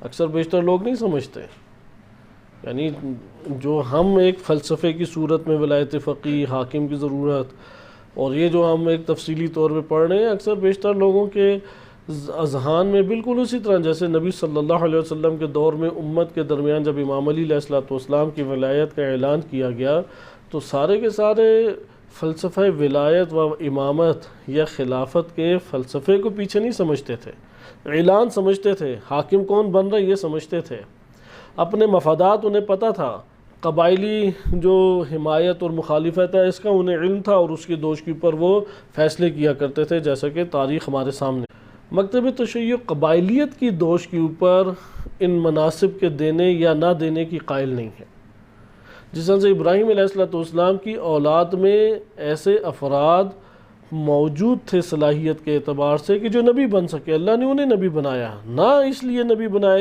اکثر بیشتر لوگ نہیں سمجھتے. یعنی جو ہم ایک فلسفے کی صورت میں ولایت فقیہ، حاکم کی ضرورت، اور یہ جو ہم ایک تفصیلی طور پہ پڑھ رہے ہیں، اکثر بیشتر لوگوں کے اذہان میں بالکل اسی طرح جیسے نبی صلی اللہ علیہ وسلم کے دور میں امت کے درمیان جب امام علی علیہ السلام کی ولایت کا اعلان کیا گیا تو سارے کے سارے فلسفہ ولایت و امامت یا خلافت کے فلسفے کو پیچھے نہیں سمجھتے تھے، اعلان سمجھتے تھے، حاکم کون بن رہا ہے یہ سمجھتے تھے، اپنے مفادات انہیں پتہ تھا، قبائلی جو حمایت اور مخالفت ہے اس کا انہیں علم تھا، اور اس کی دوش کے اوپر وہ فیصلے کیا کرتے تھے، جیسا کہ تاریخ ہمارے سامنے. مکتب تشیع قبائلیت کی دوش کے اوپر ان مناصب کے دینے یا نہ دینے کی قائل نہیں ہے. جس طرح سے ابراہیم علیہ السلام کی اولاد میں ایسے افراد موجود تھے صلاحیت کے اعتبار سے کہ جو نبی بن سکے، اللہ نے انہیں نبی بنایا، نہ اس لیے نبی بنایا